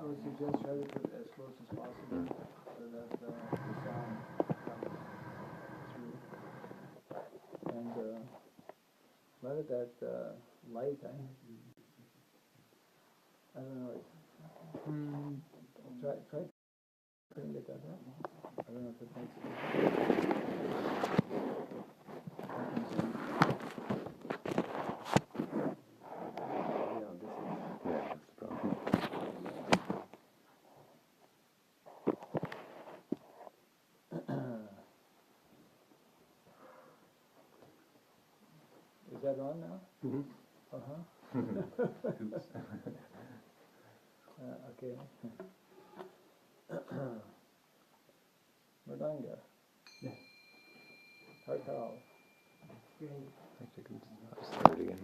would suggest try to put it as close as possible so that the sound comes through. And let it that light, I don't know, try putting it that way. I don't know if it makes it. Is that on now? Mm-hmm. Okay. Mridanga. Yeah. Hartal. Actually, I can start again.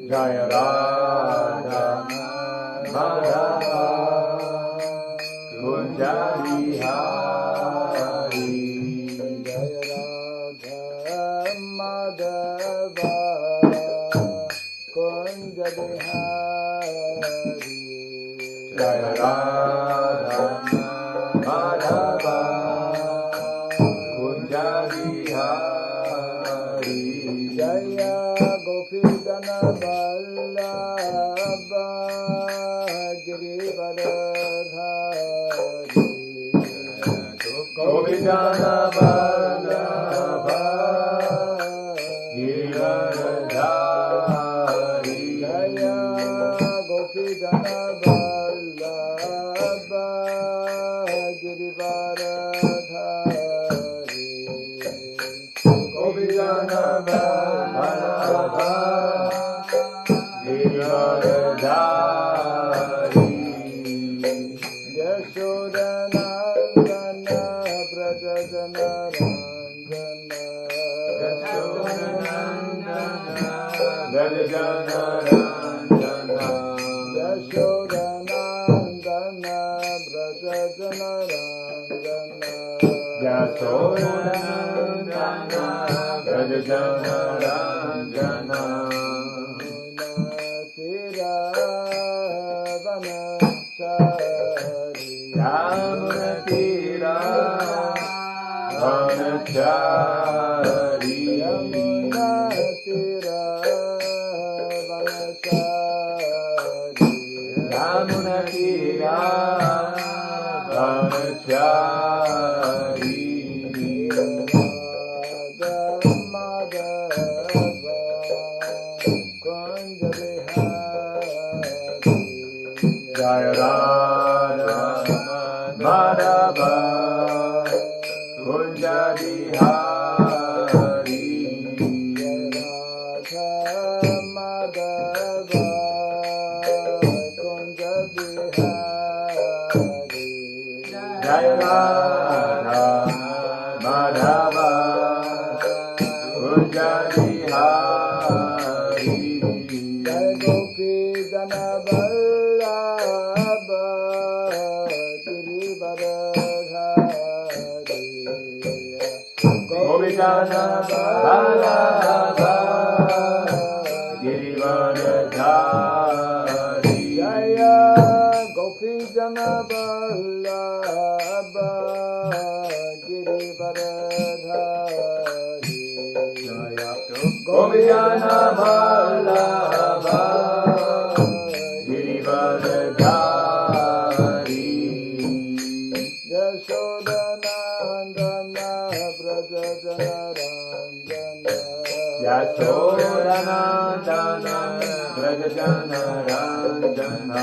Jaya Radha Madhava Kunja Bihari Jaya Radha Madhava Kunja Bihari Jaya Radha Madhava Kunja Bihari Jaya Gopidana Vallabha Girivardhari Gopidana Vallabha Girivardhari Jaya Gopidana Vallabha Girivardhari Gopidana Vallabha Girivardhari Yashodanandana Brajajana Ranjana Brajajana Ranjana Yashodanandana Brajajana Ranjana Yashodanandana Brajajana Ranjana Yamunatira Vanachari Yamunatira Vanachari Yamunatira Vanachari Radha Madhava Kunja Bihari Jaya Radha Madhava Kunja Bihari Radha Madhava Kunja Bihari Jaya Radha Madhava Kunja Bihari Jai Gopidana Vallabha Girivardhari Gopidana Vallabha Girivardhari Jaya Gopidana Vallabha Girivardhari Gopidana Vallabha Girivardhari Yashodanandana Brajajana Ranjana Yashodanandana Brajajana Ranjana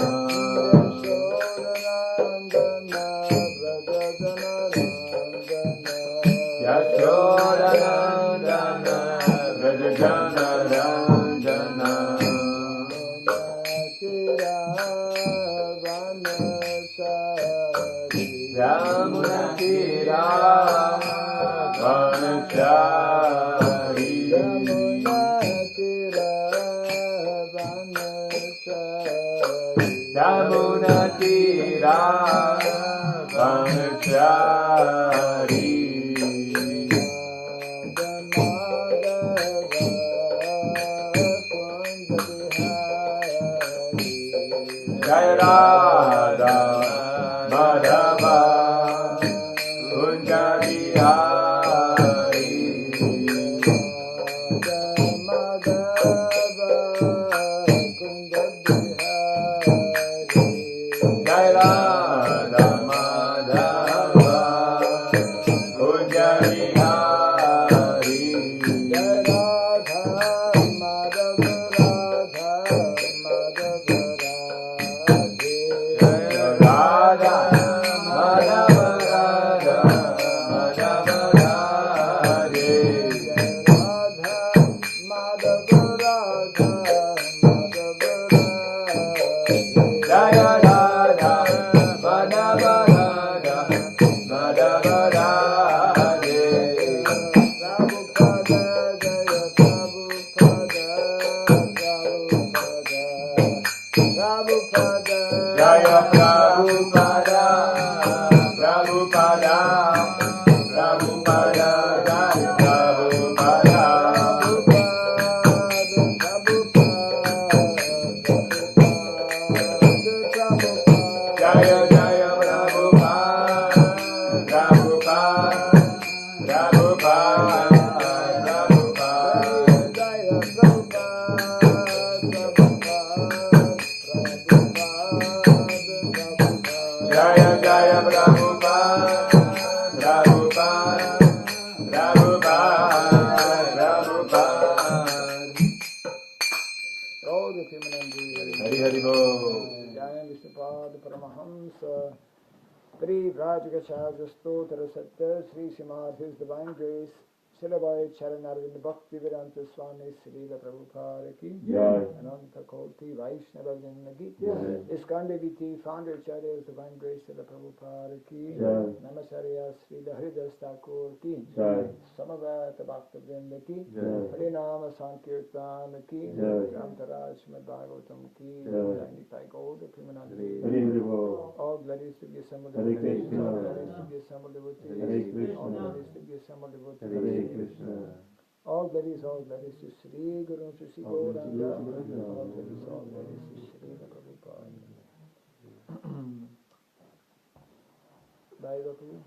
Yashodanandana Brajajana Ranjana Yashodanandana Brajajana Ranjana Yamunatira Vanachari Yamunatira Vanachari Satira Vanachari Jai Radha Madhava Kunja Bihari Jai Radha Madhava Kunja Bihari Radha Madhava Radha Madhava Radhe Jaya Radha Madhava Radha Madhava Radhe Jaya Prabhupada Prabhupada Prabhupada Jaya Prabhupada Jaya Jaya Prabhupada Prabhupada Prabhupada Jaya Jaya Prabhupada Prabhupada Prabhupada All the Pimanandi. Hari Hari Bol Jaya Vishnupada Paramahamsa. Pri Vrajagacharya Stotra Satya Sri Simad His Divine Grace Silabai Charanarvind Bhakti Vedanta Swami Srila Prabhupada Ki Jai. Ananta Koti Vaishnava Jannaki Jai. ISKCON Deviti Founder Acharya's Divine Grace Srila Prabhupada Ki Jai. Namacharya Srila Haridas Thakur Ki Jai. Samavata Bhakta Vrinda Ki Jai. Harinama Sankirtan Ki Jai. Ramtaraj Srimad Bhagavatam Ki Jai. Nitai Gaur Pimanandi. Hari Hari Bol All glories to be assembled Hare devotees. Krishna. All glories to be assembled devotees. Hare Krishna. All glories to be assembled devotees. Hare Krishna All glories to Sri Guru to Sri All glories to Gauranga. Sri Gauranga. All glories to Sri Prabhupada. Daivatu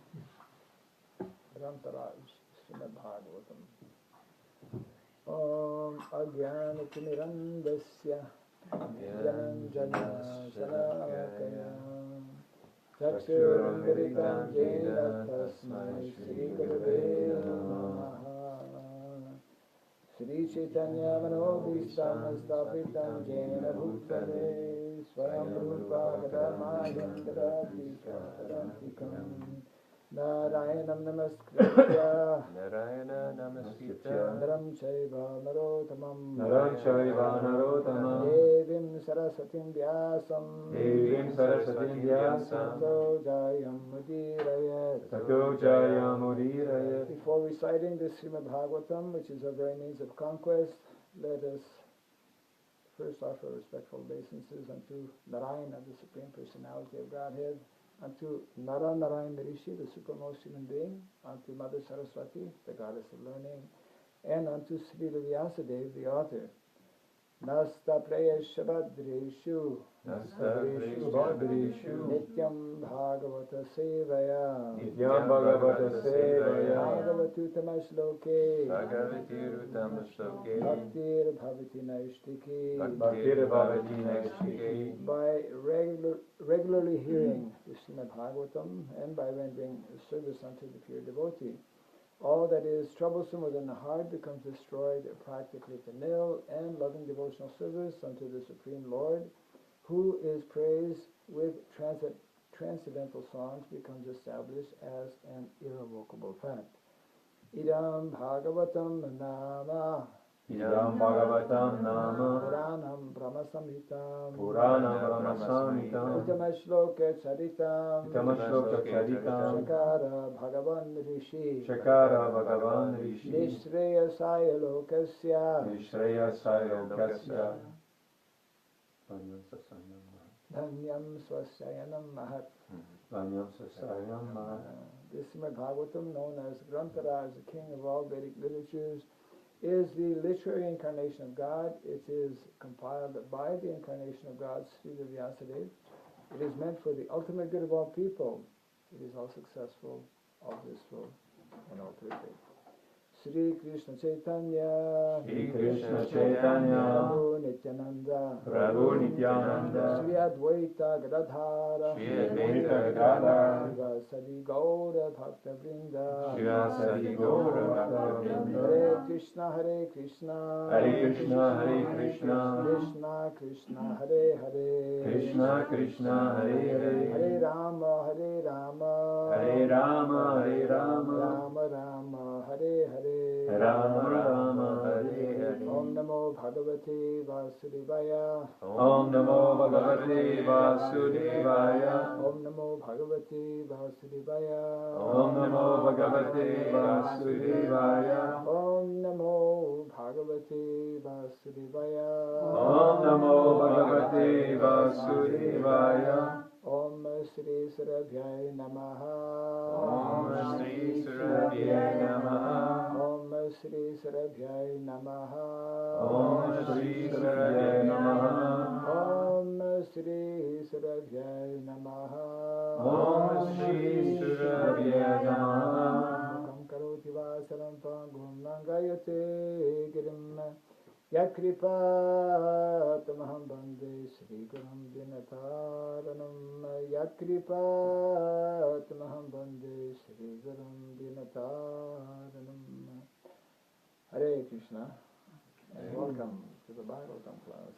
Grantaraj Srimad Bhagavatam. Om Ajnanatirandasya Jananjana Salakaya Chakshurunmilitam Jena Tasmai Shri Gurave Namaha Shri Chaitanya Manobhishtam Stapitam Jena Bhutale Swayam Rupa Kadamayandra Tadantikam Narayanam Namaskritya Narayana Namaskritya Naram Chaiva Narottamam Naram Chaiva Narottamam Devim Sarasatim Vyasam Devim Saraswatim Vyasam Tato Jayam Mudirayat. Tato Jayam Udirayat. Before reciting the Srimad Bhagavatam, which is our very means of conquest, let us first offer respectful obeisances unto Narayana, the Supreme Personality of Godhead, unto Nara Narayan Rishi, the supremmost human being, unto Mother Saraswati, the goddess of learning, and unto Srila Vyasadeva, the author. Nasta Prayashabhadreshu Nastadreshu Bhadreshu Nityam Bhagavata Sevaya Nityam Bhagavata Sevaya Bhagavatu Tamashloke Bhagavati Rutamashloke Bhaktir Bhavati Naishtiki. Bhaktir Bhavati Naishtiki. By regularly hearing the Srimad Bhagavatam and by rendering service unto the pure devotee, all that is troublesome within the heart becomes destroyed practically to nil, and loving devotional service unto the Supreme Lord, who is praised with transcendental songs, becomes established as an irrevocable fact. Idam Bhagavatam Nama Idam Bhagavatam Nama Puranam Brahmasamhitam Puranam Brahmasamhitam Utamashloka Charitam Utamashloka Charitam Shakara Bhagavan Rishi Shakara Bhagavan Rishi Nishreyasaya Lokasya Nishreyasaya Lokasya Dhanyam Swasyayanam Mahat. Vanyam Sasayam Mahat. This Srimad Bhagavatam, known as Granthara, as the king of all Vedic literatures, is the literary incarnation of God. It is compiled by the incarnation of God, Srila Vyasadeva. It is meant for the ultimate good of all people. It is all successful, all blissful, and all perfect. Sri Krishna Chaitanya, Shri Krishna Chaitanya, Prabhu Nityananda, Prabhu Nityananda, Sri Advaita Gadadhara, Shri Advaita Gadadhara, Srivasadi Gaura Bhakta Vrinda, Srivasadi Gaura Bhakta Vrinda. Hare Krishna, Hare Krishna, Hare Krishna, Hare Krishna, Krishna Krishna, Hare Hare, Krishna Krishna, Hare Hare, Hare Rama, Hare Rama, Hare Rama, Hare Rama, Rama Rama, Hare Hare, Rama Rama, Hare Hare. Om Namo Bhagavate Vasudevaya, Om Namo Bhagavate Vasudevaya, Om Namo Bhagavate Vasudevaya, Om Namo Bhagavate Vasudevaya, Om Namo Bhagavate Vasudevaya, Om Namo Bhagavate Vasudevaya, Om Sri Sarabhyaya Namaha, Om Shri Surabhyaya Namaha, Om Sri Sarabhyaya Namaha, Om Shri Surabhyaya Namaha, Om Sri Sarabhyaya Namaha, Om Shri Surabhyaya Namaha, Mukam karoti vasaram pangum nangayate girim Yakripatamaham bande Sri Gurum Dinataranam, Yakripatamaham bande Sri Gurum Dinataranam. Hare Krishna, and welcome to the Bhagavatam class.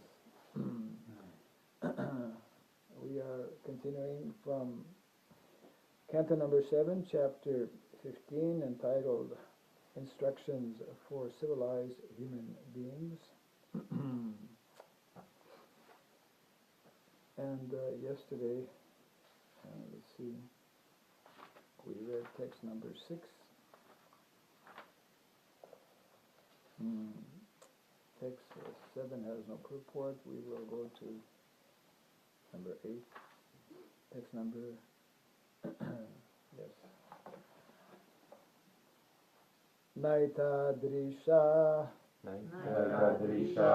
We are continuing from canto number 7, chapter 15, entitled Instructions for Civilized Human Beings. And yesterday, let's see, we read text number 6. Text 7 has no purport. We will go to number 8. Text number, yes. Naitadrisha Naitadrisha,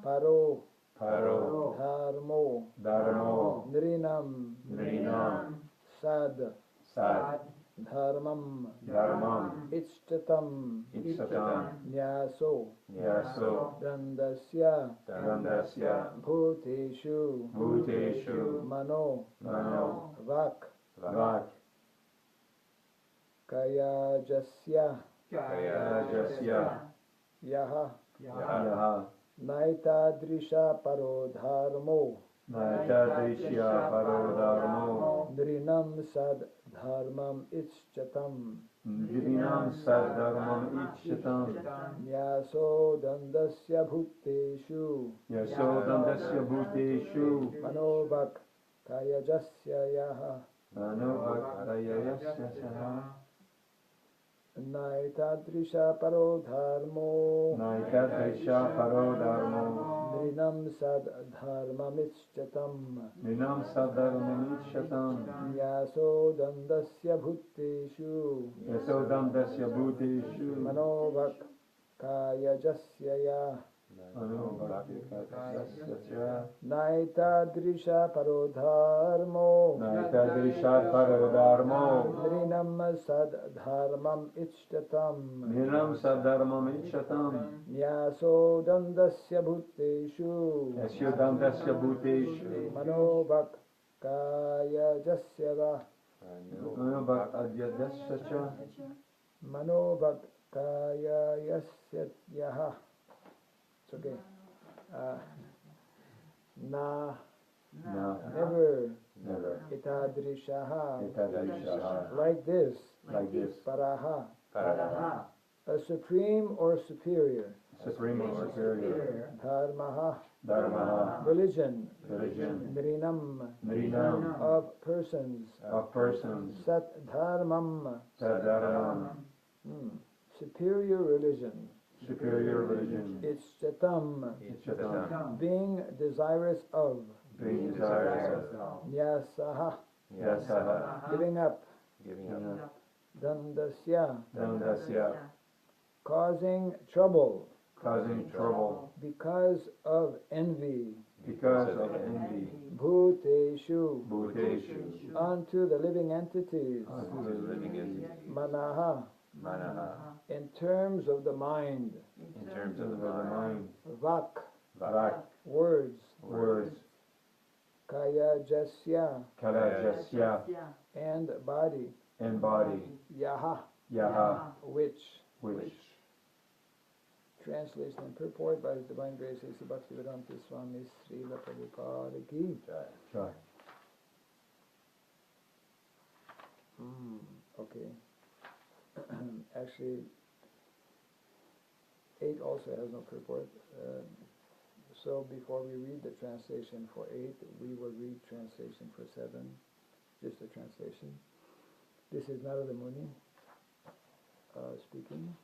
Paro Paro, Dharmo Dharmo, Nrinam Nrinam, Sad Sad, Dharmam Dharmam, Ichtatam Itsatam, Nyaso Yaso, Dandasya Dandasya, Bhuteshu Bhuteshu, Mano Mano, Vak Vak, Kayajasya Kayajasya, Yaha Yaha, Naitadrisha Paro Dharmo Naitadrisya, Paro Dharmo, Nrinam Sad Dharmam Ichtatam Nrinam Sad Dharmam Ichyatam, Nyaso Dandasya Bhuteshu Yaso Dandasya Bhuteshu, Manovak Kayajasya Yaha Mano Vakayasya Saha, Naitadrisha Paro Dharmo Naitadrisha, Paro Dharmo, Nrinam Sad Dharmam Ichtatam Nrinam Sad Dharmam Ichyatam, Nyaso Dandasya Bhuteshu Yaso Dandasya Bhuteshu, Manovak Kayajasya Yaha Mano Vakayasya, Naitadrisha Paro Dharmo Naitadrisha, Paro Dharmo, Nrinam Sad Dharmam Ichtatam Nrinam Sad Dharmam Ichyatam, Nyaso Dandasya Bhuteshu Yasyo Dandasya Bhuteshu, Manovak Kayajasya Yaha Mano Vakayasya Cha, Manovak Kayajasya Yaha. It's okay. Na, Never. never, Itadrishaha. Itadrisha, Like this. like this, Paraha. Paraha, A supreme or superior. supreme or superior, Dharmaha. Dharma, Religion. religion, Nrinam. Nrinam, Of persons. of persons, Sat dharmam. Sadharanam, Superior religion. superior religion, Ichtatam. Ichyatam, Being desirous of. being desirous of, nyasaha, yasaha, giving up, Giving up. dandasya, dandasya, causing trouble causing trouble because of envy, because of envy, bhuteshu, bhuteshu, unto the living entities, unto the living entities, manaha, Manaha. in terms of the mind, In terms of of the mind, vak, vak, words, words, kaya jasya, kalajasya, and body, and body, yaha, yaha, which. which. Translation and purport by His Divine Grace A.C. Bhaktivedanta Swami Srila Prabhupada Ki. Try. Okay. Actually, 8 also has no purport. So before we read the translation for 8, we will read translation for 7, just the translation. This is Narada Muni speaking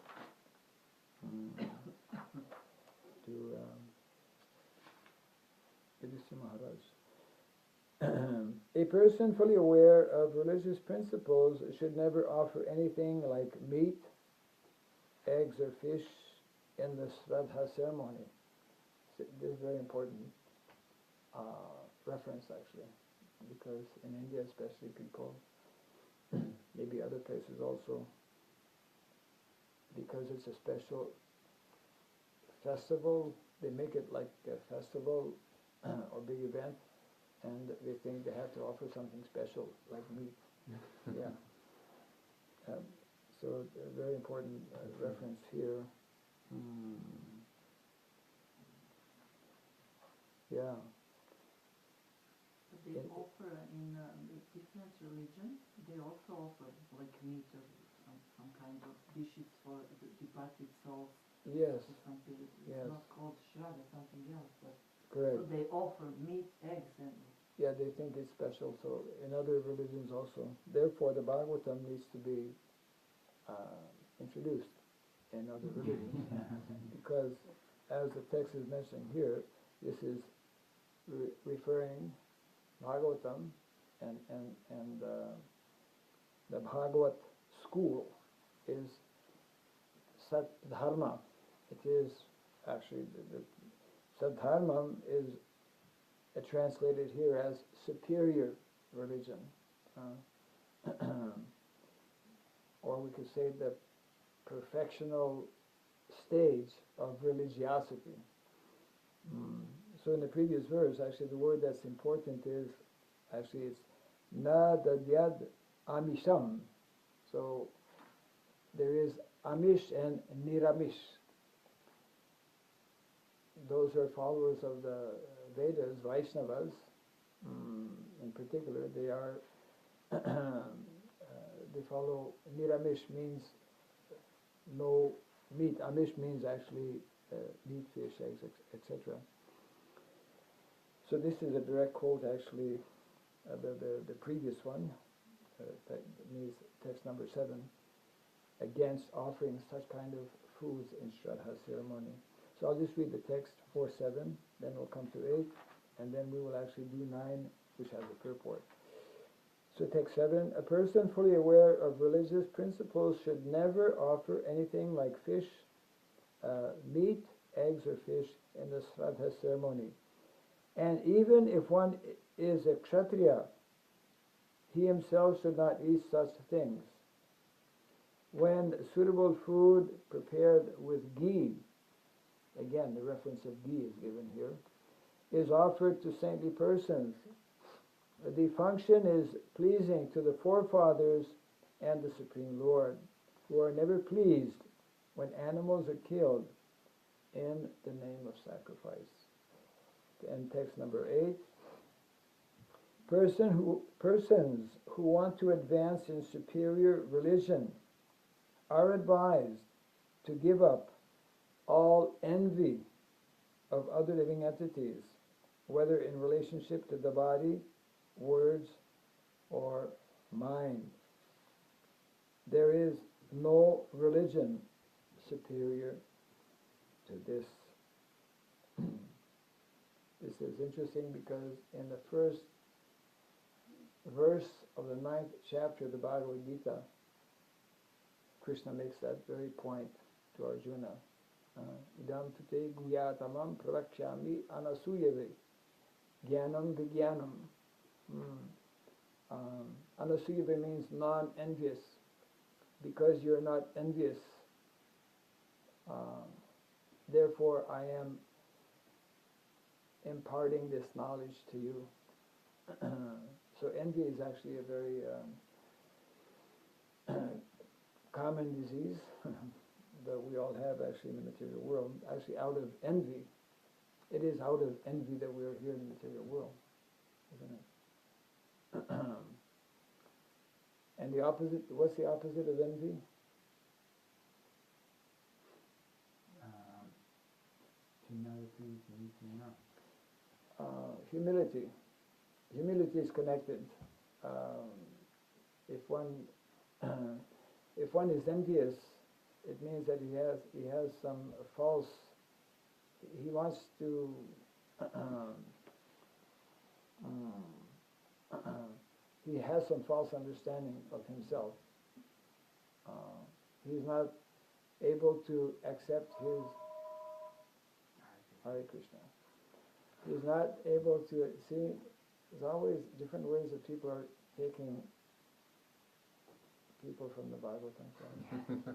to Yudhishthira Maharaj. A person fully aware of religious principles should never offer anything like meat, eggs, or fish in the Shraddha ceremony. This is very important reference actually, because in India especially people, maybe other places also, because it's a special festival, they make it like a festival or big event, and they think they have to offer something special like meat. Yeah. So a very important reference here. Yeah. They offer in different religions. They also offer like meat or some kind of dishes for the departed souls. Yes. Or something. It's Yes. not called shraddha, something else. But Correct. so they offer meat, eggs, and. Yeah, they think it's special. So in other religions also. Therefore, the Bhagavatam needs to be introduced in other religions, because as the text is mentioning here, this is referring Bhagavatam and the Bhagavat school is Sat Dharma. It is actually the Sat Dharma is translated here as superior religion, or we could say the perfectional stage of religiosity. So in the previous verse, actually the word that's important is, actually it's na dadyad amisham. So there is amish and niramish. Those are followers of the Vedas, Vaishnavas, in particular, they are, they follow, niramish means no meat. Amish means actually meat, fish, eggs, etc. So this is a direct quote, actually, the previous one, that means text number 7, against offering such kind of foods in Shraddha ceremony. So I'll just read the text 4:7, then we'll come to 8, and then we will actually do 9, which has a purport. So text 7, a person fully aware of religious principles should never offer anything like fish, meat, eggs, or fish in the Shraddha ceremony. And even if one is a Kshatriya, he himself should not eat such things. When suitable food prepared with ghee, again the reference of ghee is given here, is offered to saintly persons, the function is pleasing to the forefathers and the Supreme Lord, who are never pleased when animals are killed in the name of sacrifice. And text number 8, persons who want to advance in superior religion are advised to give up all envy of other living entities, whether in relationship to the body, words, or mind. There is no religion superior to this. This is interesting because in the first verse of the 9th chapter of the Bhagavad Gita, Krishna makes that very point to Arjuna. Idam tute guyatamam pravakshami anasuyave jnanam vijnanam. Anasuyave means non-envious. Because you're not envious, therefore I am imparting this knowledge to you. So envy is actually a very common disease that we all have actually in the material world. Actually out of envy, it is out of envy that we are here in the material world, isn't it? And the opposite, what's the opposite of envy? Humility. Humility is connected. If one is envious, it means that he has some false. He wants to. He has some false understanding of himself. He's not able to accept his Hare Krishna. He's not able to see. There's always different ways that people are taking people from the Bhagavatam class.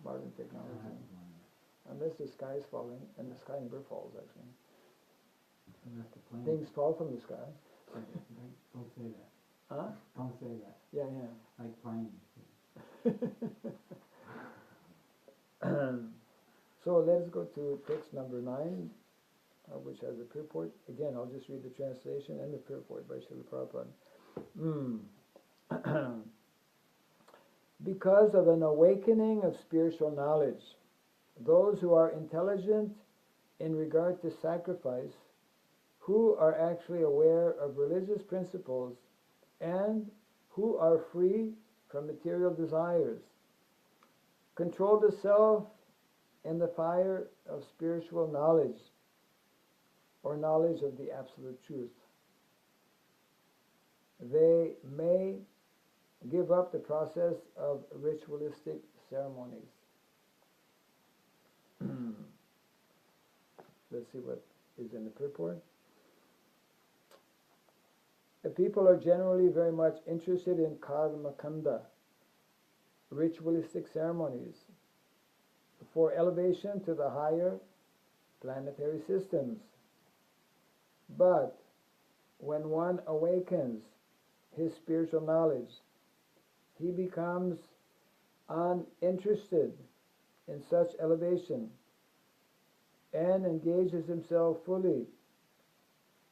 Modern technology. Unless the sky is falling, and the sky never falls actually. Things fall from the sky. Don't say that. Huh? Don't say that. Yeah. Like planes. So let's go to text number 9, which has a purport. Again, I'll just read the translation and the purport by Srila Prabhupada. Because of an awakening of spiritual knowledge, those who are intelligent in regard to sacrifice, who are actually aware of religious principles, and who are free from material desires, control the self in the fire of spiritual knowledge, or knowledge of the absolute truth. They may give up the process of ritualistic ceremonies. Let's see what is in the purport. The people are generally very much interested in karma kanda, ritualistic ceremonies, for elevation to the higher planetary systems. But when one awakens his spiritual knowledge, he becomes uninterested in such elevation and engages himself fully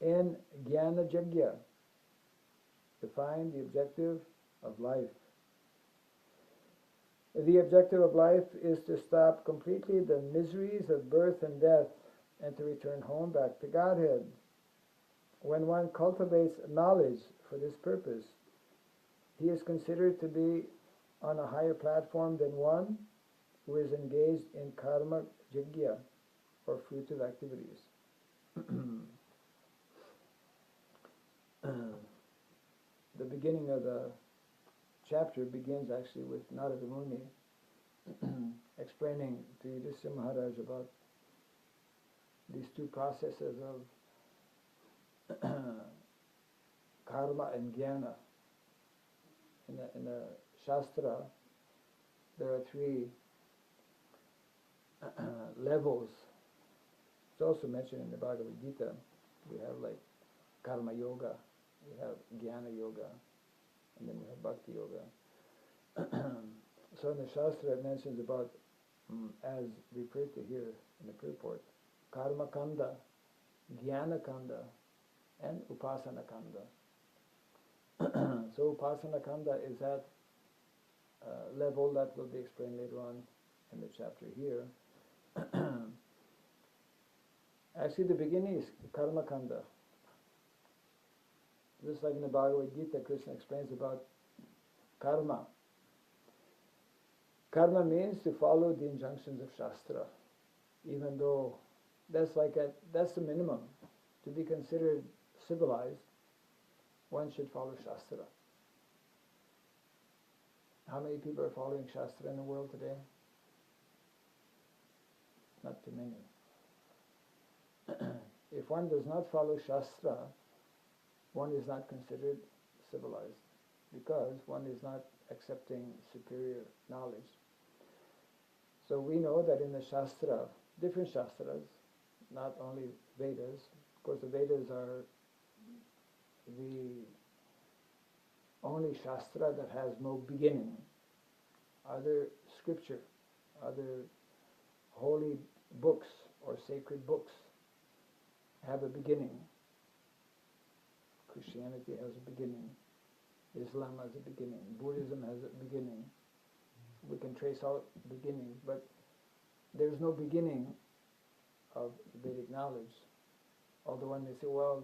in jnana yajna, to find the objective of life. The objective of life is to stop completely the miseries of birth and death and to return home back to Godhead. When one cultivates knowledge for this purpose, he is considered to be on a higher platform than one who is engaged in karma yajna, or fruitive activities. The beginning of the chapter begins actually with Narada Muni explaining to Yudhishthira Maharaj about these two processes of karma and jnana. In the Shastra, there are 3 levels. It's also mentioned in the Bhagavad Gita. We have like karma yoga, we have jnana yoga, and then we have bhakti yoga. So in the Shastra it mentions about, as referred to here in the purport, karma kanda, jnana kanda, and upasana kanda. So upasana kanda is that level that will be explained later on in the chapter here. Actually, the beginning is karma kanda. Just like in the Bhagavad Gita, Krishna explains about karma. Karma means to follow the injunctions of Shastra, even though that's the minimum. To be considered civilized, one should follow Shastra. How many people are following Shastra in the world today? Not too many. If one does not follow Shastra, one is not considered civilized, because one is not accepting superior knowledge. So we know that in the Shastra, different Shastras, not only Vedas, of course the Vedas are the only Shastra that has no beginning. Other scripture, other holy books or sacred books have a beginning. Christianity has a beginning. Islam has a beginning. Buddhism has a beginning. We can trace out beginnings, but there's no beginning of Vedic knowledge. Although when they say, well,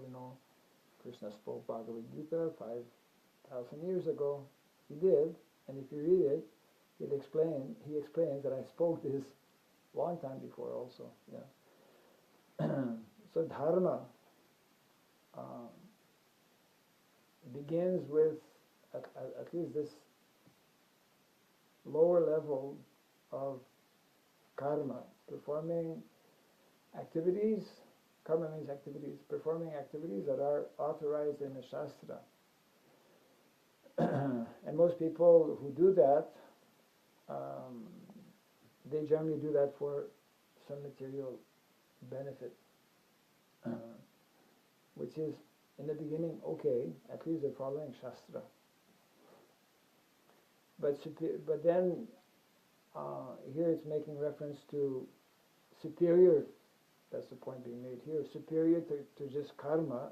Krishna spoke Bhagavad Gita 5,000 years ago, he did, and if you read it, he explains that I spoke this long time before also. Yeah. So dharma begins with at least this lower level of karma, performing activities. Karma means activities, performing activities that are authorized in the Shastra. And most people who do that, they generally do that for some material benefit, which is in the beginning okay, at least they're following Shastra. But then here it's making reference to superior, that's the point being made here, superior to just karma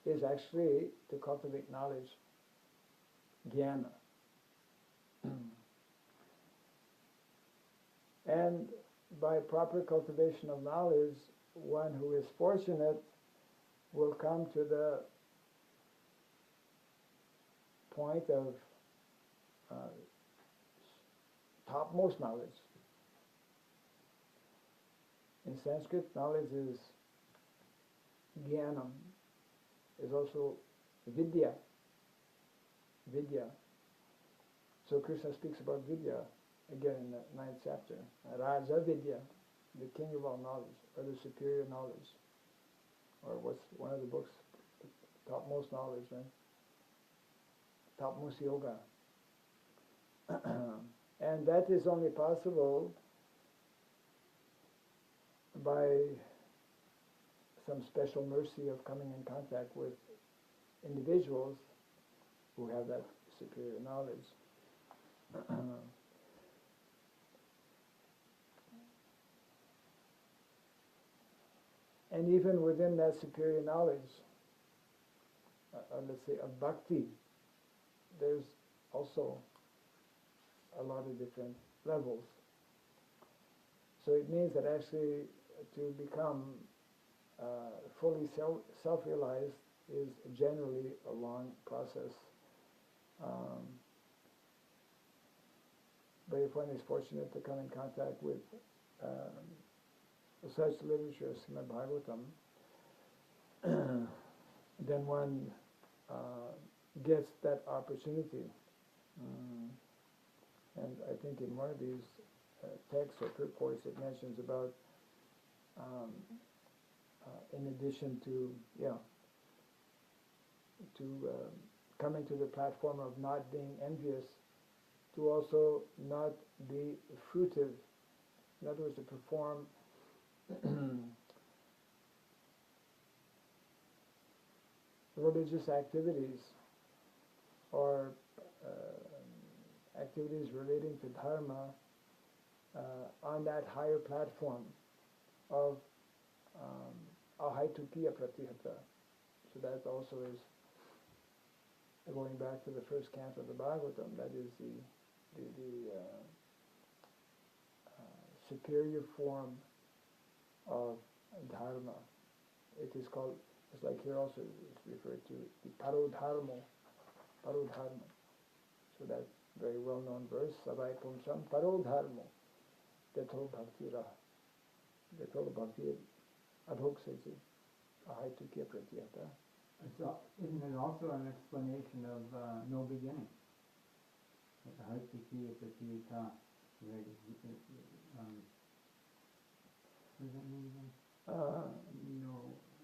is actually to cultivate knowledge, jnana. And by proper cultivation of knowledge, one who is fortunate will come to the point of topmost knowledge. In Sanskrit, knowledge is jnanam, is also vidya. Vidya. So Krishna speaks about vidya again in the 9th chapter. Raja Vidya, the king of all knowledge, or the superior knowledge. Or what's one of the books, topmost knowledge, right? Topmost yoga. And that is only possible by some special mercy of coming in contact with individuals who have that superior knowledge. And even within that superior knowledge, let's say of bhakti, there's also a lot of different levels. So it means that actually to become fully self-realized is generally a long process. But if one is fortunate to come in contact with such literature as Srimad Bhagavatam, then one gets that opportunity. And I think in one of these texts or purports it mentions about, in addition to coming to the platform of not being envious, to also not be fruitive. In other words, to perform religious activities or activities relating to dharma on that higher platform of ahaitukiya pratihata. So that also is, going back to the first canto of the Bhagavatam, that is the superior form of dharma. It is called, it's like here also it's referred to, the parodharmo. Parodharmo. So that very well-known verse, Savai Pumsam Parodharmo, Deto Bhaktira. Deto Bhakti adhokseti, ahaitukya pratyata. Isn't it also an explanation of no beginning? Haitiki pratyata. What does that mean again? No.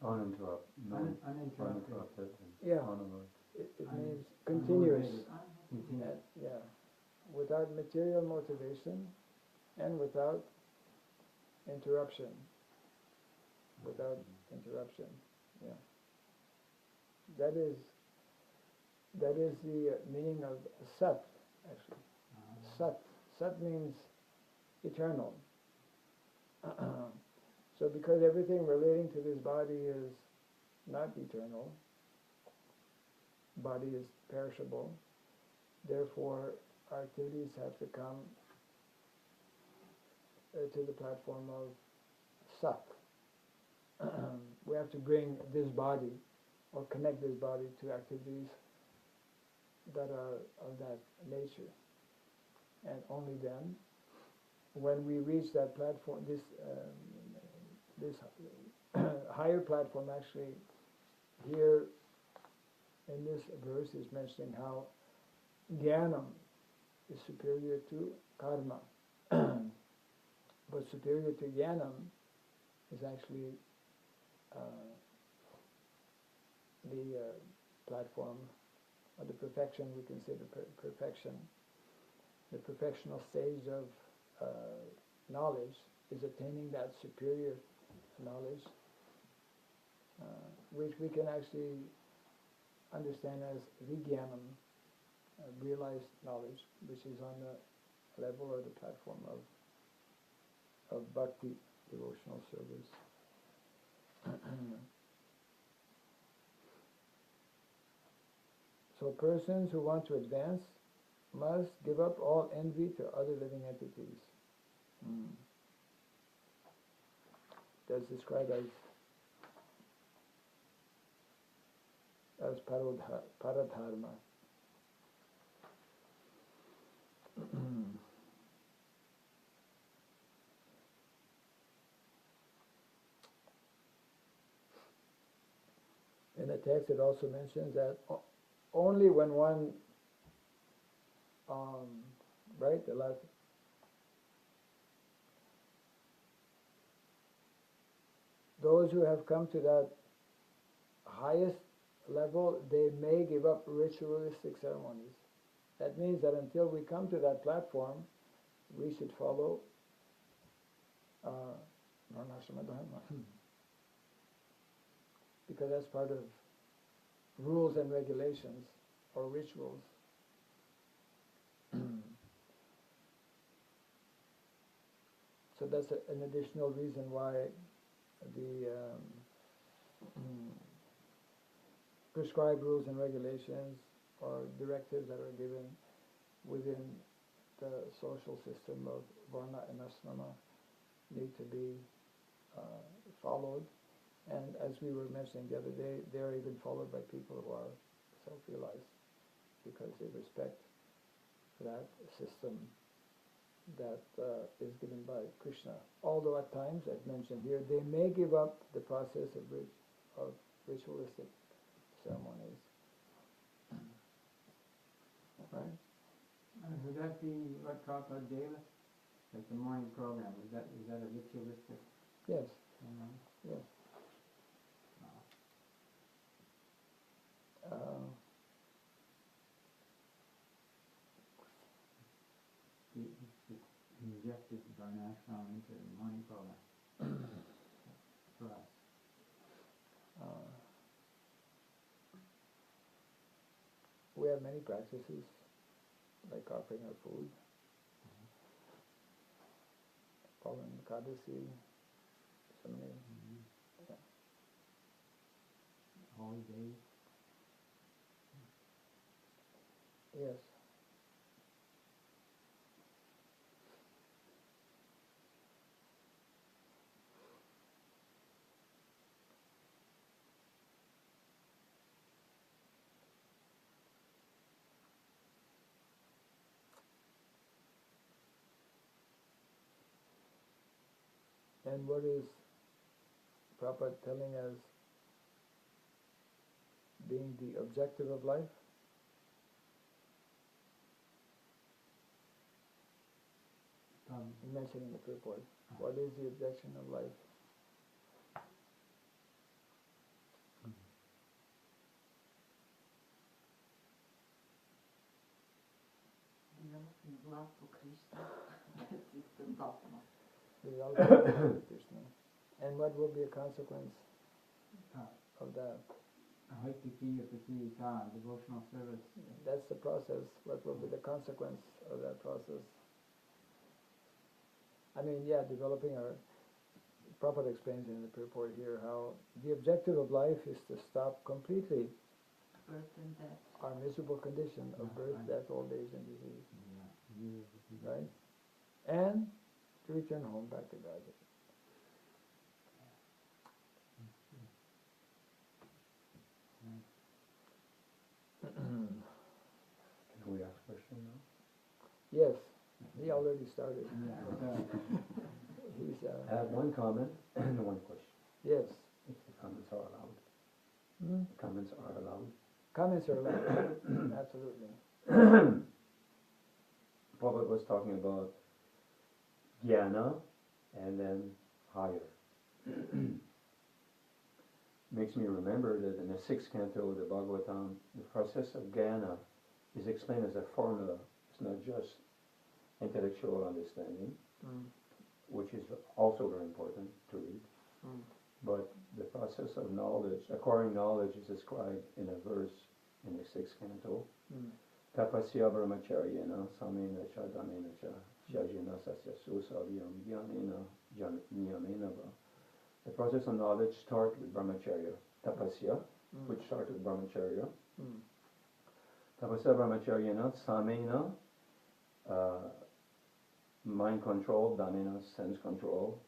Uninterrupted. Uninterrupted. Yeah. Unalloyed. It means continuous. Continuous. Yeah, without material motivation and without interruption. Without interruption, yeah. That is the meaning of sat, actually. Sat. Sat means eternal. So because everything relating to this body is not eternal, body is perishable, therefore our activities have to come to the platform of sat. We have to bring this body or connect this body to activities that are of that nature. And only then, when we reach that platform, this higher platform, actually, here in this verse is mentioning how jnanam is superior to karma. But superior to jnanam is actually the platform, or the perfection, we consider perfection. The perfectional stage of knowledge is attaining that superior knowledge, which we can actually understand as vijnanam, realized knowledge, which is on the level or the platform of bhakti, devotional service. So persons who want to advance must give up all envy to other living entities. That's described as paradharma. In the text it also mentions that only when one right, the last those who have come to that highest level, they may give up ritualistic ceremonies. That means that until we come to that platform, we should follow varnashrama dharma. Because that's part of rules and regulations or rituals. So that's an additional reason why the prescribed rules and regulations or directives that are given within the social system of varna and ashrama need to be followed. And as we were mentioning the other day, they are even followed by people who are self-realized because they respect that system that is given by Krishna. Although at times, as mentioned here, they may give up the process of ritualistic ceremonies. Right? Would that be what Prabhupada gave us? Like the morning program, is that a ritualistic Yes. ceremony? Yes. He injected varnashram into the morning program for us. We have many practices, like offering our food, following Kadasi, so many. Holy days. Yes. And what is Prabhupada telling us being the objective of life? You mentioned in the purport. What is the objection of life? Developing love for Krishna. That is the dogma. Krishna. And what will be a consequence of that? Devotional service. That's the process. What will be the consequence of that process? I mean, yeah, developing our... Prabhupada explains in the purport here how the objective of life is to stop completely Birth and death. our miserable condition of birth, death, old age, and disease. Right? And to return home back to God. Can we ask a question now? Yes, he already started. He's, I have one comment and one question. yes. If the comments are allowed. Hmm? Comments are allowed. Comments are allowed. Absolutely. Prabhupada was talking about jnana and then higher. Makes me remember that in the 6th canto of the Bhagavatam, the process of jnana is explained as a formula. It's not just intellectual understanding, which is also very important to read. But the process of knowledge, acquiring knowledge, is described in a verse in the 6th canto. Tapasya brahmacharyena samena cha dhamena cha shajina sasya susavyam jnanena niyamena va. The process of knowledge starts with brahmacharya. Tapasya, which starts with brahmacharya. Tapasya brahmacharyena samena, mind control, dhamena, sense control.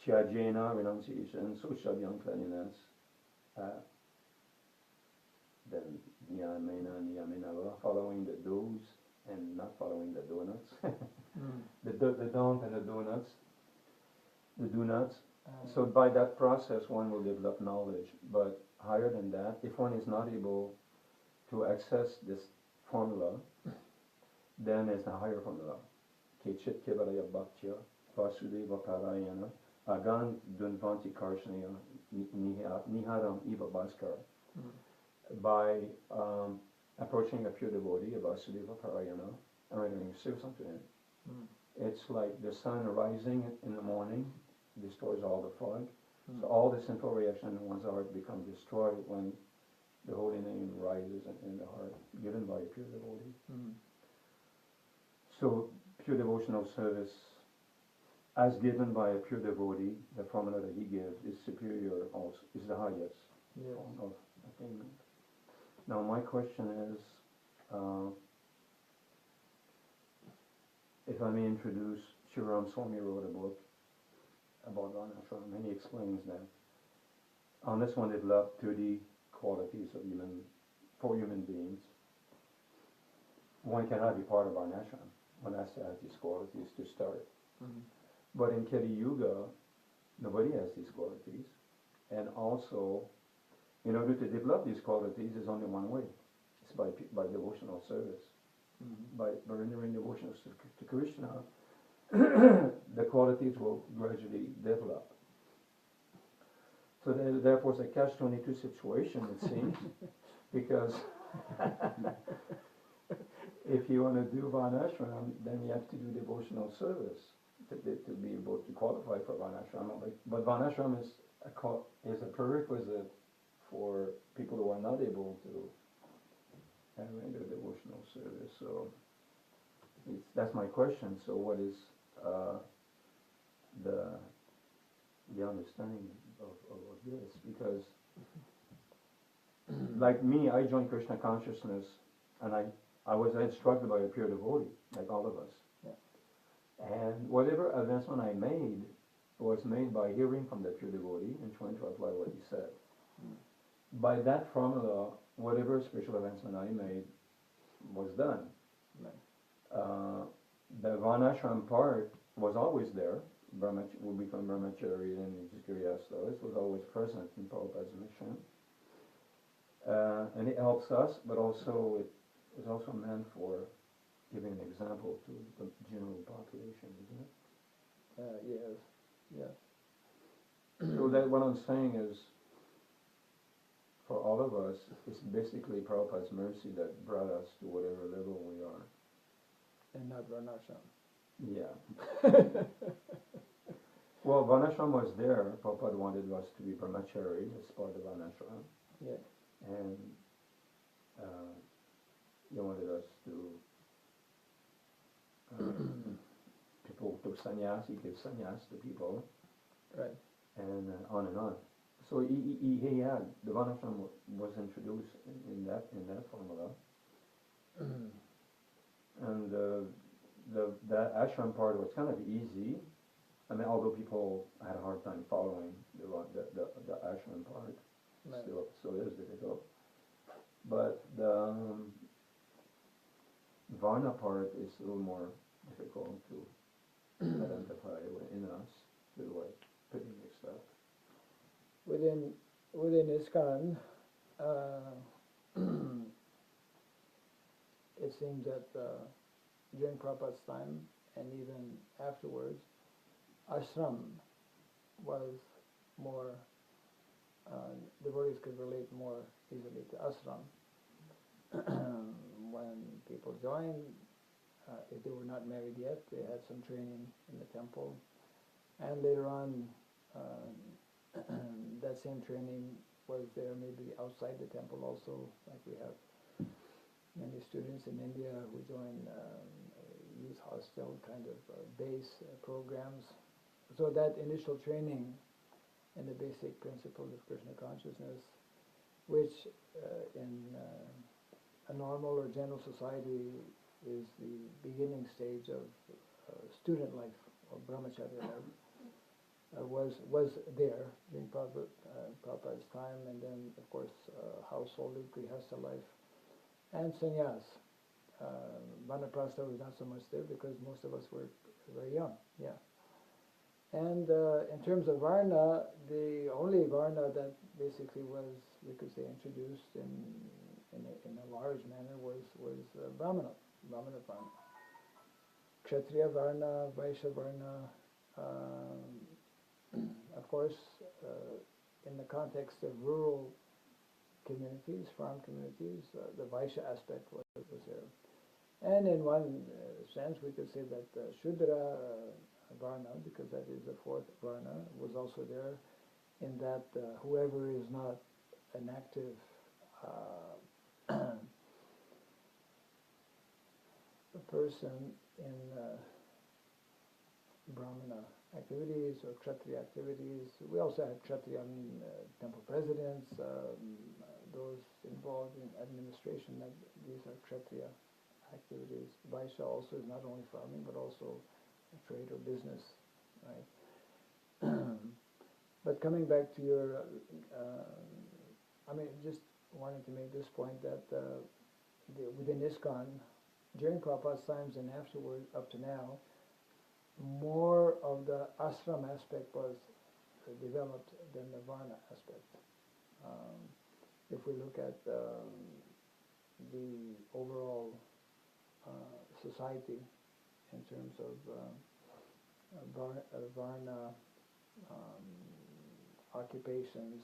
Tyajena, renunciation, sushavyam, cleanliness. Then niyamena, following the do's and not following the donuts. the don't and the donuts. The do-nots. So by that process one will develop knowledge. But higher than that, if one is not able to access this formula, then it's a higher formula. Kechit kevalaya bhaktya, vasudeva parayana, agan dunvanti karshnaya, niharam eva bhaskara. By approaching a pure devotee, a vasudeva parayana, and rendering service unto him. It's like the sun rising in the morning destroys all the fog. So all the sinful reaction in one's heart becomes destroyed when the holy name rises in the heart, given by a pure devotee. So pure devotional service, as given by a pure devotee, the formula that he gives is superior, also is the highest form of attainment. Now my question is, if I may introduce, Shiram Swami wrote a book about Varnashram, and he explains that unless one develops 30 qualities of for human beings, one cannot be part of Varnashram. One has to have these qualities to start. But in Kali Yuga, nobody has these qualities, and also, in order to develop these qualities, there's only one way. It's by devotional service. By rendering devotion to Krishna, the qualities will gradually develop. So therefore it's a catch-22 situation, it seems, because if you want to do Varnashram, then you have to do devotional service to be able to qualify for Varnashram. But Varnashram is a prerequisite for people who are not able to render devotional service. So that's my question. So what is the understanding of this? Because like me, I joined Krishna consciousness, and I was instructed by a pure devotee, like all of us. And whatever advancement I made was made by hearing from the pure devotee and trying to apply what he said. By that formula, whatever spiritual advancement I made was done. The Varnashram part was always there, will become brahmachari and his grihastha. This was always present in Prabhupada's mission. And it helps us, but also it is also meant for giving an example to the general population, isn't it? Yes, yes. So that what I'm saying is, for all of us, it's basically Prabhupada's mercy that brought us to whatever level we are. And not Varnashram. Yeah. Well, Varnashram was there. Prabhupada wanted us to be brahmachari as part of Varnashram. Yeah. And he wanted us to people took sannyas, he gave sannyas to people, Right. and on and on. So he had the Varnashram was introduced in that formula, and the ashram part was kind of easy. I mean, although people had a hard time following the ashram part, Right. still is difficult. But the Varna part is a little more difficult to identify in us, to like pretty mixed up. Within ISKCON, it seems that during Prabhupada's time and even afterwards, ashram was more, devotees could relate more easily to ashram. When people joined, if they were not married yet, they had some training in the temple, and later on that same training was there maybe outside the temple also, like we have many students in India who join youth hostel kind of base programs. So that initial training in the basic principles of Krishna consciousness, which in a normal or general society is the beginning stage of student life or brahmacharya life, was there during Prabhupada's time, and then of course household grihastha life and sannyas. Vanaprastha was not so much there because most of us were very young. Yeah. And in terms of Varna, the only Varna that basically was, we could say, introduced in a large manner was Brahmana Varna. Kshatriya Varna, Vaishya Varna, of course, in the context of rural communities, farm communities, the Vaishya aspect was there. And in one sense, we could say that Shudra Varna, because that is the fourth Varna, was also there, in that whoever is not an active person in Brahmana activities or Kshatriya activities. We also have Kshatriya temple presidents, those involved in administration, that these are Kshatriya activities. Vaishya also is not only farming but also trade or business, right? But coming back to your, just wanted to make this point that within ISKCON, during Prabhupada's times and afterward, up to now, more of the ashram aspect was developed than the Varna aspect. If we look at the overall society in terms of Varna occupations,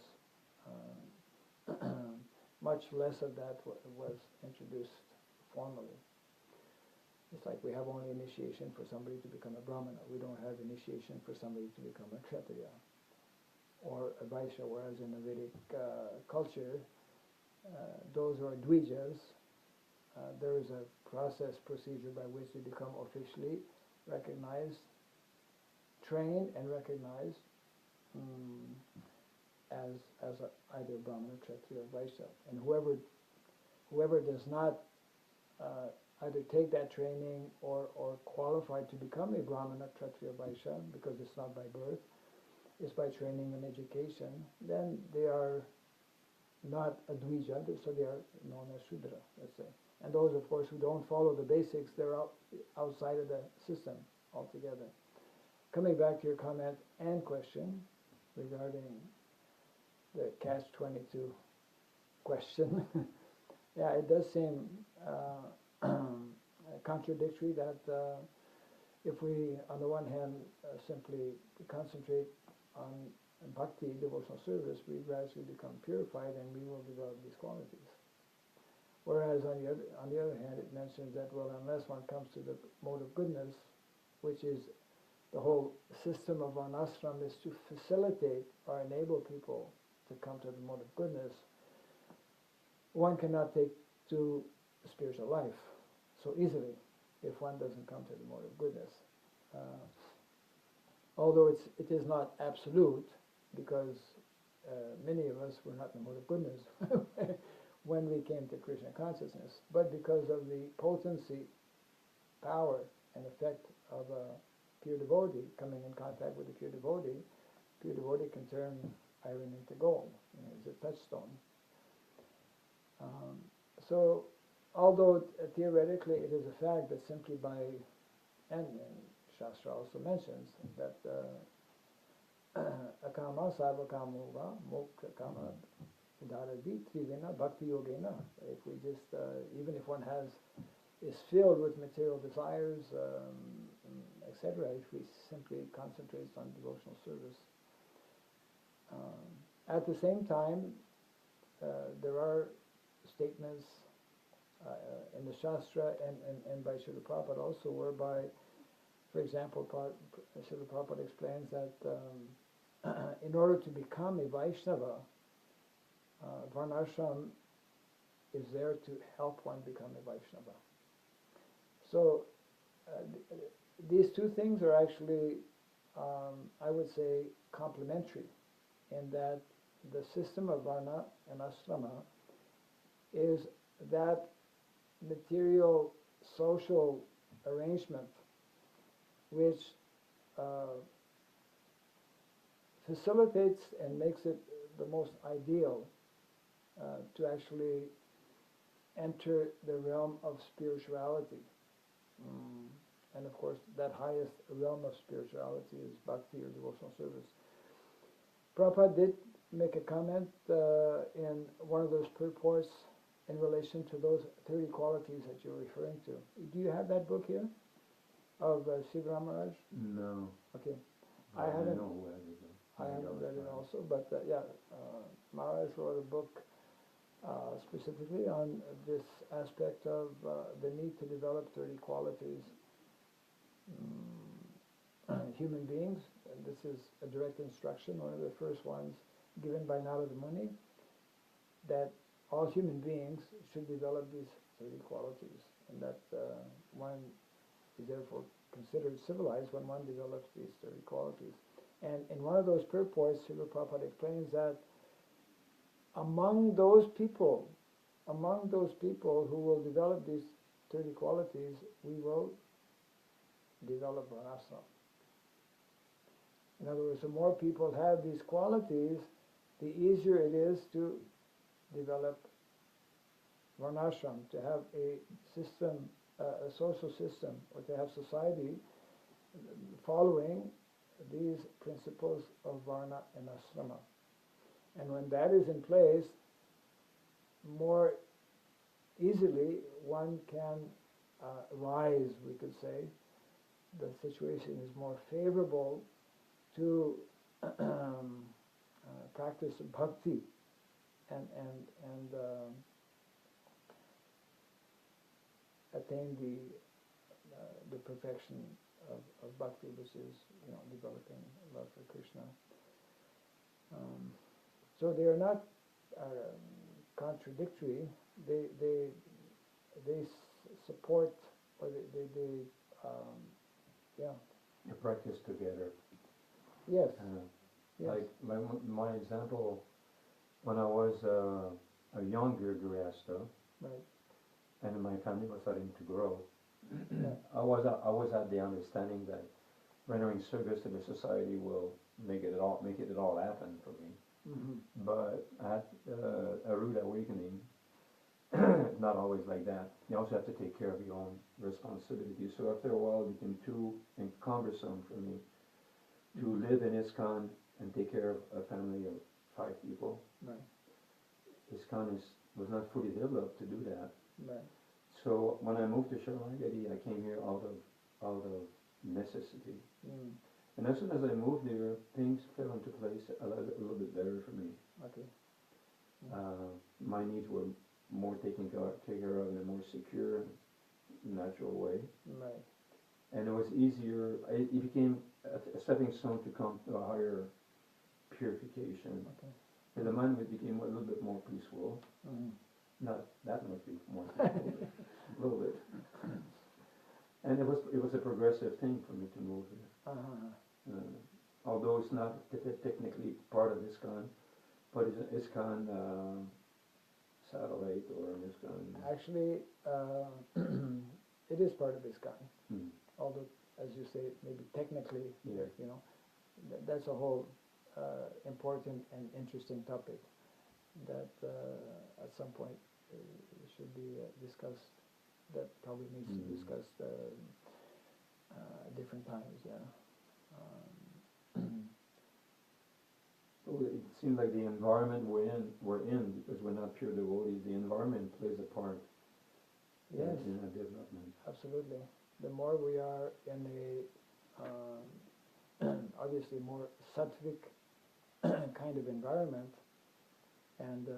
much less of that was introduced formally. It's like we have only initiation for somebody to become a Brahmana. We don't have initiation for somebody to become a Kshatriya or a Vaishya, whereas in the Vedic culture, those who are Dvijas, there is a procedure by which they become officially recognized, trained and recognized as either Brahmana, Kshatriya, or Vaishya. And whoever does not either take that training or qualify to become a Brahmana, Kshatriya, Vaishya, because it's not by birth, it's by training and education, then they are not a Dvija, so they are known as Shudra, let's say. And those, of course, who don't follow the basics, they're outside of the system altogether. coming back to your comment and question regarding the catch-22 question, yeah, it does seem contradictory that if we, on the one hand, simply concentrate on bhakti, devotional service, we gradually become purified and we will develop these qualities. Whereas on the other hand, it mentions that, well, unless one comes to the mode of goodness, which is the whole system of varnashram is to facilitate or enable people to come to the mode of goodness, one cannot take to spiritual life so easily if one doesn't come to the mode of goodness. Although it is not absolute, because many of us were not in the mode of goodness when we came to Krishna consciousness, but because of the potency, power, and effect of a pure devotee coming in contact with a pure devotee can turn iron into gold. It's a touchstone. So, although theoretically it is a fact that simply by, and Shastra also mentions that akama sarva kamova moksha kama udaradi trivena bhakti yogena. If we just, even if one is filled with material desires, etc., if we simply concentrate on devotional service. At the same time, there are statements in the Shastra and by Srila Prabhupada also, whereby, for example, Srila Prabhupada explains that in order to become a Vaishnava, Varnashram is there to help one become a Vaishnava. So these two things are actually, I would say, complementary, in that the system of Varna and Ashrama is that material social arrangement which facilitates and makes it the most ideal to actually enter the realm of spirituality. And of course, that highest realm of spirituality is bhakti or devotional service. Prabhupada did make a comment in one of those purports in relation to those 30 qualities that you're referring to. Do you have that book here of Sivaram Maharaj? No. Okay. I haven't. know who has it. I haven't read it also, but Maharaj wrote a book specifically on this aspect of the need to develop 30 qualities. Human beings, and this is a direct instruction, one of the first ones given by Narada Muni, that all human beings should develop these 30 qualities, and that one is therefore considered civilized when one develops these 30 qualities. And in one of those purports, Srila Prabhupada explains that among those people who will develop these 30 qualities, we will develop Varnashram. In other words, the more people have these qualities, the easier it is to develop Varnashram, to have a system, a social system, or to have society following these principles of Varna and Ashrama. And when that is in place, more easily one can rise, we could say. The situation is more favorable to practice bhakti and attain the perfection of bhakti, which is developing love for Krishna. So they are not contradictory. They support, or they You practice together. Yes. Yes. Like my example, when I was a younger Grihastha, Right. and my family was starting to grow, Yeah. I was at the understanding that rendering service to the society will make it all happen for me. Mm-hmm. But at a rude awakening, not always like that. You also have to take care of your own responsibilities. So after a while, it became too cumbersome for me to live in ISKCON and take care of a family of 5 people. Right. ISKCON was not fully developed to do that. Right. So when I moved to Sharangati, I came here out of necessity. Mm. And as soon as I moved there, things fell into place a little bit better for me. Okay. My needs were more taken care of in a more secure, natural way. Right. And it was easier, it became a stepping stone to come to a higher purification. Okay. And the mind became a little bit more peaceful. Mm. Not that much more peaceful, but a little bit. And it was a progressive thing for me to move here. Although it's not technically part of ISKCON, but it's an ISKCON satellite or an ISKCON. Actually, it is part of ISKCON. Hmm. Although, as you say, maybe technically, Yeah. you know, that's a whole important and interesting topic that at some point should be discussed. That probably needs to be discussed at different times. Yeah. Well, it seems like the environment we're in, because we're not pure devotees, the environment plays a part Yes. in our development. Absolutely. The more we are in a obviously more sattvic kind of environment, and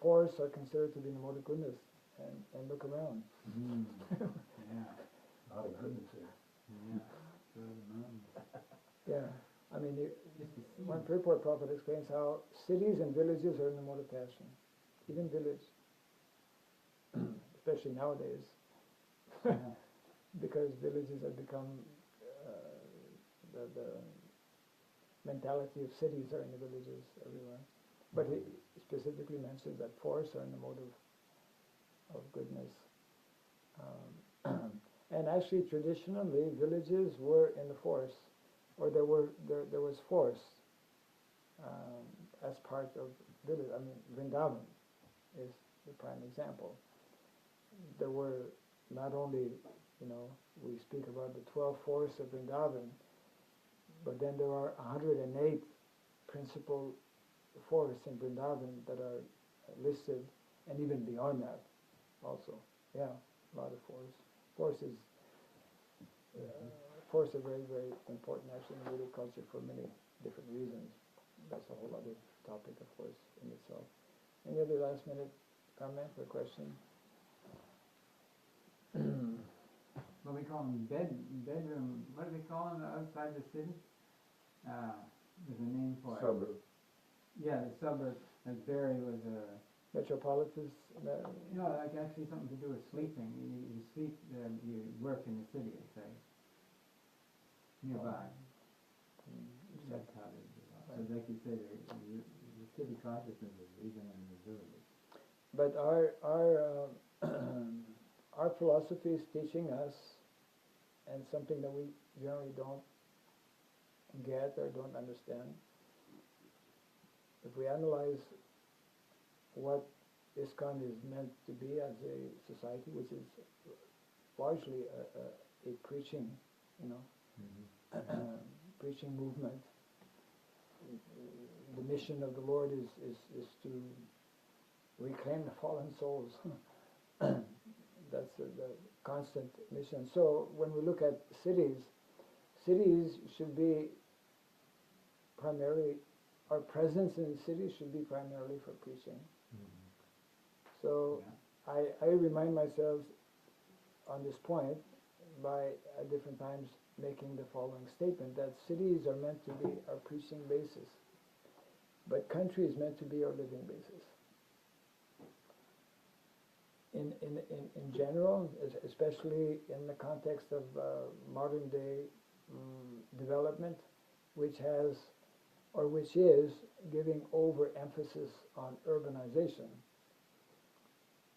forests are considered to be the mode of goodness, and look around. Yeah. A lot of goodness there. Yeah. Go to the mountains. Yeah. I mean, Just to see. one purport prophet explains how cities and villages are in the mode of passion. Even village, especially nowadays, Yeah. because villages have become the mentality of cities are in the villages everywhere. But he specifically mentions that forests are in the mode of goodness. And actually, traditionally, villages were in the forest, or there was forest as part of village. I mean, Vrindavan is the prime example. There were not only, we speak about the 12 forests of Vrindavan, but then there are 108 principal forests in Vrindavan that are listed, and even beyond that also. Yeah, a lot of forests. Forests are very, very important actually in Vedic culture for many different reasons. That's a whole other topic, of course, in itself. Any other last minute comment or question? What we call them bedroom, what do they call them outside the city? There's a name for it. Suburb. Yeah, the suburb, like Barry was a, Metropolitan. like actually something to do with sleeping. You sleep, you work in the city, say, nearby. That's how they do it. So like you say, the city consciousness is even in the villages. But our philosophy is teaching us, and something that we generally don't get or don't understand. If we analyze what ISKCON is meant to be as a society, which is largely a preaching, preaching movement. The mission of the Lord is to reclaim the fallen souls. That's the constant mission. So when we look at cities should be primarily, our presence in the cities should be primarily for preaching. So I remind myself on this point by at different times making the following statement, that cities are meant to be our preaching basis, but country is meant to be our living basis. In general, especially in the context of modern day development, which is giving overemphasis on urbanization.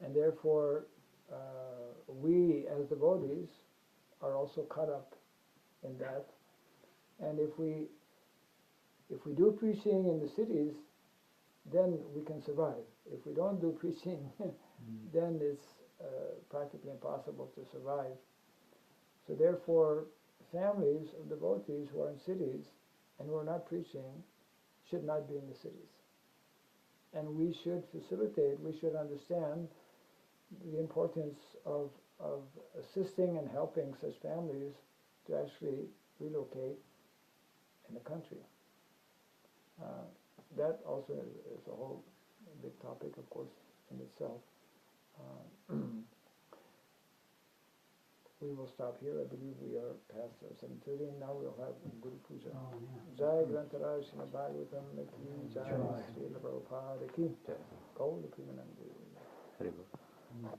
And therefore, we as devotees are also caught up in that. And if we do preaching in the cities, then we can survive. If we don't do preaching, then it's practically impossible to survive. So therefore, families of devotees who are in cities and who are not preaching should not be in the cities. And we should facilitate, we should understand the importance of assisting and helping such families to actually relocate in the country. That also is a whole big topic, of course, in itself. We will stop here. I believe we are past 7:30, and now we'll have Guru Puja. Jai Grantaraj Srimad Bhagavatam Ki Jai Srila Prabhupada Ki Jai. Gaura Premanandi. Hari Bol.